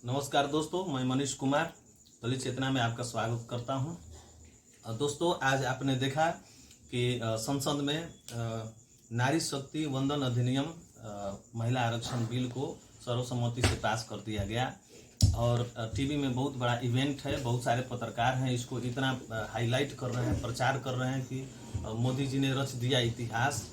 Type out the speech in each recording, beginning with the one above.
नमस्कार दोस्तों, मैं मनीष कुमार दलित चेतना में आपका स्वागत करता हूं। दोस्तों, आज आपने देखा कि संसद में नारी शक्ति वंदन अधिनियम महिला आरक्षण बिल को सर्वसम्मति से पास कर दिया गया और टीवी में बहुत बड़ा इवेंट है। बहुत सारे पत्रकार हैं, इसको इतना हाईलाइट कर रहे हैं, प्रचार कर रहे हैं कि मोदी जी ने रच दिया इतिहास।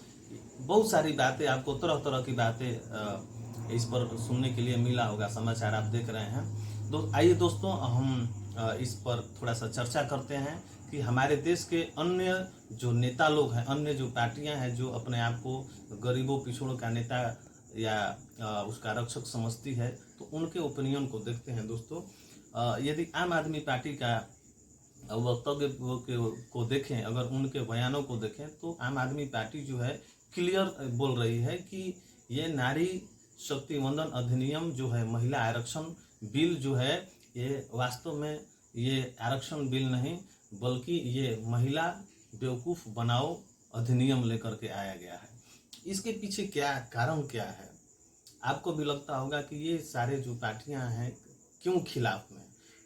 बहुत सारी बातें, आपको तरह तरह की बातें इस पर सुनने के लिए मिला होगा। समाचार आप देख रहे हैं। आइए दोस्तों, हम इस पर थोड़ा सा चर्चा करते हैं कि हमारे देश के अन्य जो नेता लोग हैं, अन्य जो पार्टियां हैं जो अपने आप को गरीबों पिछड़ों का नेता या उसका रक्षक समझती है, तो उनके ओपिनियन को देखते हैं दोस्तों। यदि आम आदमी पार्टी का वक्तव्य को देखें, अगर उनके बयानों को देखें, तो आम आदमी पार्टी जो है क्लियर बोल रही है कि ये नारी शक्ति वंदन अधिनियम जो है, महिला आरक्षण बिल जो है, ये वास्तव में ये आरक्षण बिल नहीं बल्कि ये महिला बेवकूफ़ बनाओ अधिनियम लेकर के आया गया है। इसके पीछे क्या कारण क्या है? आपको भी लगता होगा कि ये सारे जो पार्टियां हैं क्यों खिलाफ में।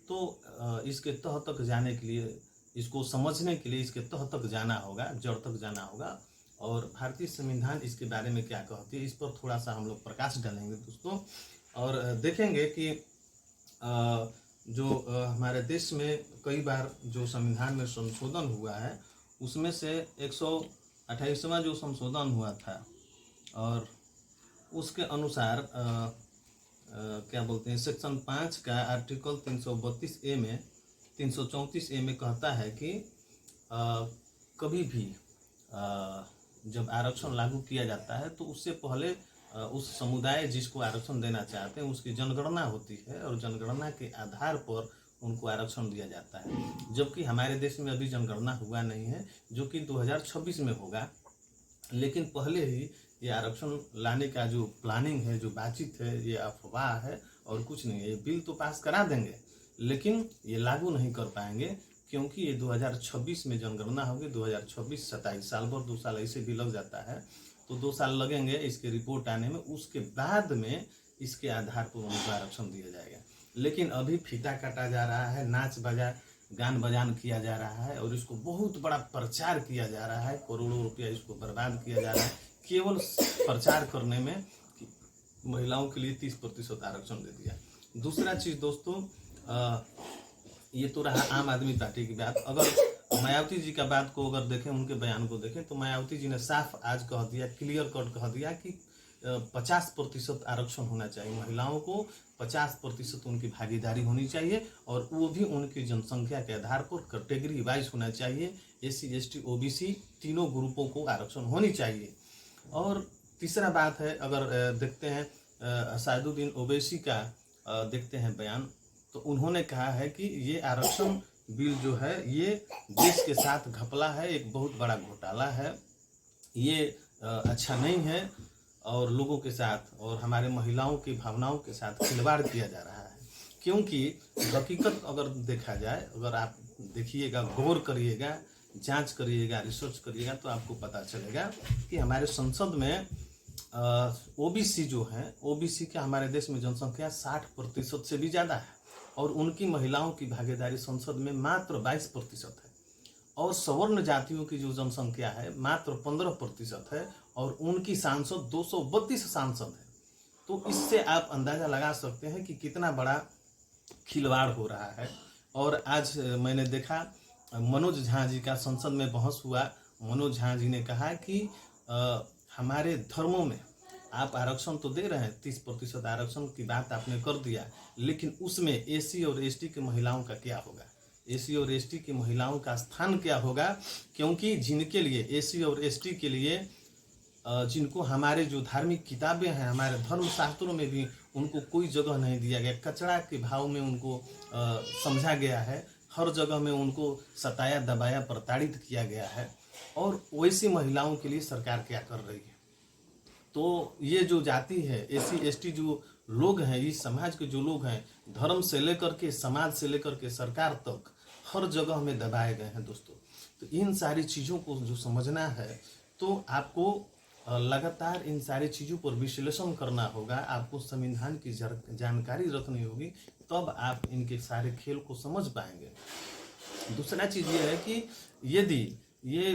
तो इसके तह तक जाने के लिए, इसको समझने के लिए इसके तह तक जाना होगा, जड़ तक जाना होगा। और भारतीय संविधान इसके बारे में क्या कहती है, इस पर थोड़ा सा हम लोग प्रकाश डालेंगे दोस्तों। और देखेंगे कि जो हमारे देश में कई बार जो संविधान में संशोधन हुआ है, उसमें से 128वां जो संशोधन हुआ था, और उसके अनुसार क्या बोलते हैं, सेक्शन 5 का आर्टिकल 332A में 334A में कहता है कि कभी भी जब आरक्षण लागू किया जाता है तो उससे पहले उस समुदाय जिसको आरक्षण देना चाहते हैं उसकी जनगणना होती है और जनगणना के आधार पर उनको आरक्षण दिया जाता है। जबकि हमारे देश में अभी जनगणना हुआ नहीं है, जो कि 2026 में होगा। लेकिन पहले ही ये आरक्षण लाने का जो प्लानिंग है, जो बातचीत है, ये अफवाह है और कुछ नहीं है। ये बिल तो पास करा देंगे लेकिन ये लागू नहीं कर पाएंगे, क्योंकि ये 2026 में जनगणना होगी। 2026 27 साल भर, 2 साल ऐसे भी लग जाता है, तो 2 साल लगेंगे इसके रिपोर्ट आने में। उसके बाद में इसके आधार पर उनको आरक्षण दिया जाएगा। लेकिन अभी फीता काटा जा रहा है, नाच बजा गान बजान किया जा रहा है और इसको बहुत बड़ा प्रचार किया जा रहा है। करोड़ों रुपया इसको बर्बाद किया जा रहा है केवल प्रचार करने में कि महिलाओं के लिए 30% आरक्षण दे दिया। दूसरा चीज दोस्तों, ये तो रहा आम आदमी पार्टी की बात। अगर मायावती जी का बात को अगर देखें, उनके बयान को देखें, तो मायावती जी ने साफ आज कह दिया, क्लियर कट कह दिया कि 50% आरक्षण होना चाहिए। महिलाओं को 50% उनकी भागीदारी होनी चाहिए और वो भी उनकी जनसंख्या के आधार पर कैटेगरी वाइज होना चाहिए। SC ST OBC तीनों ग्रुपों को आरक्षण होनी चाहिए। और तीसरा बात है, अगर देखते हैं साइदुद्दीन ओवैसी का देखते हैं बयान, तो उन्होंने कहा है कि ये आरक्षण बिल जो है ये देश के साथ घपला है, एक बहुत बड़ा घोटाला है, ये अच्छा नहीं है और लोगों के साथ और हमारे महिलाओं की भावनाओं के साथ खिलवाड़ किया जा रहा है। क्योंकि हकीकत अगर देखा जाए, अगर आप देखिएगा, गौर करिएगा, जांच करिएगा, रिसर्च करिएगा, तो आपको पता चलेगा कि हमारे संसद में OBC जो है, OBC का हमारे देश में जनसंख्या 60% से भी ज़्यादा है और उनकी महिलाओं की भागीदारी संसद में मात्र 22% है। और सवर्ण जातियों की जो जनसंख्या है मात्र 15% है और उनकी सांसद 232 सांसद है। तो इससे आप अंदाजा लगा सकते हैं कि कितना बड़ा खिलवाड़ हो रहा है। और आज मैंने देखा मनोज झा जी का संसद में बहस हुआ। मनोज झा जी ने कहा कि हमारे धर्मों में आप आरक्षण तो दे रहे हैं, 30% आरक्षण की बात आपने कर दिया, लेकिन उसमें SC और ST की महिलाओं का क्या होगा? SC और ST की महिलाओं का स्थान क्या होगा? क्योंकि जिनके लिए SC और ST के लिए जिनको हमारे जो धार्मिक किताबें हैं, हमारे धर्म शास्त्रों में भी उनको कोई जगह नहीं दिया गया, कचरा के भाव में उनको समझा गया है, हर जगह में उनको सताया दबाया प्रताड़ित किया गया है। और वैसी महिलाओं के लिए सरकार क्या कर रही है? तो ये जो जाति है, SC ST जो लोग हैं, इस समाज के जो लोग हैं, धर्म से लेकर के समाज से लेकर के सरकार तक हर जगह में दबाए गए हैं दोस्तों। तो इन सारी चीज़ों को जो समझना है, तो आपको लगातार इन सारी चीज़ों पर विश्लेषण करना होगा, आपको संविधान की जानकारी रखनी होगी, तब आप इनके सारे खेल को समझ पाएंगे। दूसरा चीज़ ये है कि यदि ये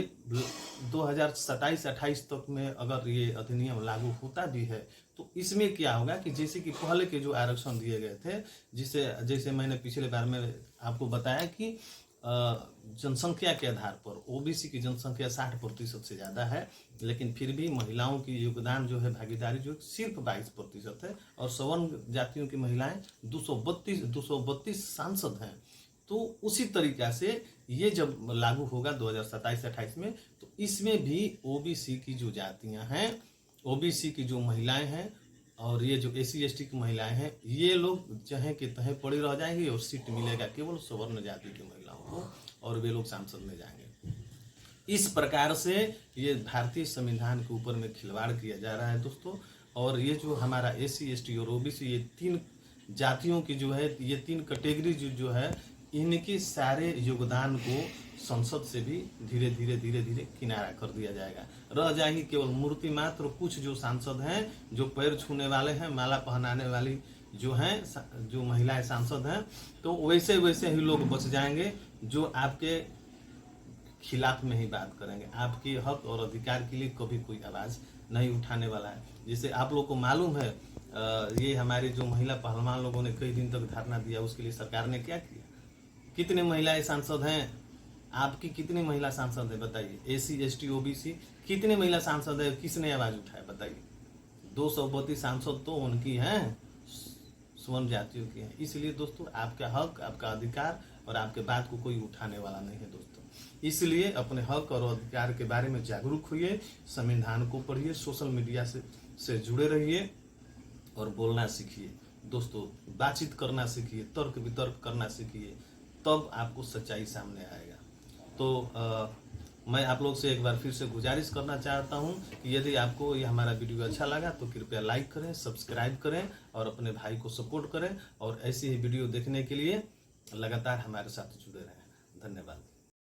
2027-28 तक में अगर ये अधिनियम लागू होता भी है तो इसमें क्या होगा कि जैसे कि पहले के जो आरक्षण दिए गए थे, जिसे जैसे मैंने पिछले बार में आपको बताया कि जनसंख्या के आधार पर ओबीसी की जनसंख्या 60% से ज़्यादा है, लेकिन फिर भी महिलाओं की योगदान जो है, भागीदारी जो सिर्फ 22% है, और सवर्ण जातियों की महिलाएं 232 सांसद हैं। तो उसी तरीक़ा से ये जब लागू होगा 2027-28 में, तो इसमें भी ओबीसी की जो जातियां हैं, ओबीसी की जो महिलाएं हैं और ये जो SC ST की महिलाएं हैं, ये लोग चाहे कि तहे पड़ी रह जाएंगी और सीट मिलेगा केवल सवर्ण जाति की महिलाओं को, और वे लोग सांसद में जाएंगे। इस प्रकार से ये भारतीय संविधान के ऊपर में खिलवाड़ किया जा रहा है दोस्तों। और ये जो हमारा SC ST और OBC, ये 3 जातियों की जो है, ये 3 कैटेगरी जो है, इनके सारे योगदान को संसद से भी धीरे धीरे किनारा कर दिया जाएगा। रह जाएंगी केवल मूर्ति मात्र कुछ जो सांसद हैं, जो पैर छूने वाले हैं, माला पहनाने वाली जो हैं, जो महिलाएं सांसद हैं, तो वैसे ही लोग बच जाएंगे जो आपके खिलाफ में ही बात करेंगे, आपके हक और अधिकार के लिए कभी कोई आवाज़ नहीं उठाने वाला है। जैसे आप लोग को मालूम है, ये हमारे जो महिला पहलवान लोगों ने कई दिन तक धरना दिया, उसके लिए सरकार ने क्या किया? कितने महिलाएं सांसद हैं? आपकी कितनी महिला सांसद है बताइए? SC ST OBC कितने महिला सांसद है? किसने आवाज उठाया बताइए? 232 सांसद तो उनकी हैं, स्वर्ण जातियों की हैं। इसलिए दोस्तों, आपका हक, आपका अधिकार और आपके बात को कोई उठाने वाला नहीं है दोस्तों। इसलिए अपने हक और अधिकार के बारे में जागरूक होइए, संविधान को पढ़िए, सोशल मीडिया से जुड़े रहिए और बोलना सीखिए दोस्तों, बातचीत करना सीखिए, तर्क वितर्क करना सीखिए, तब आपको सच्चाई सामने आएगा। तो मैं आप लोग से एक बार फिर से गुजारिश करना चाहता हूं कि यदि आपको ये हमारा वीडियो अच्छा लगा तो कृपया लाइक करें, सब्सक्राइब करें और अपने भाई को सपोर्ट करें, और ऐसी ही वीडियो देखने के लिए लगातार हमारे साथ जुड़े रहें। धन्यवाद।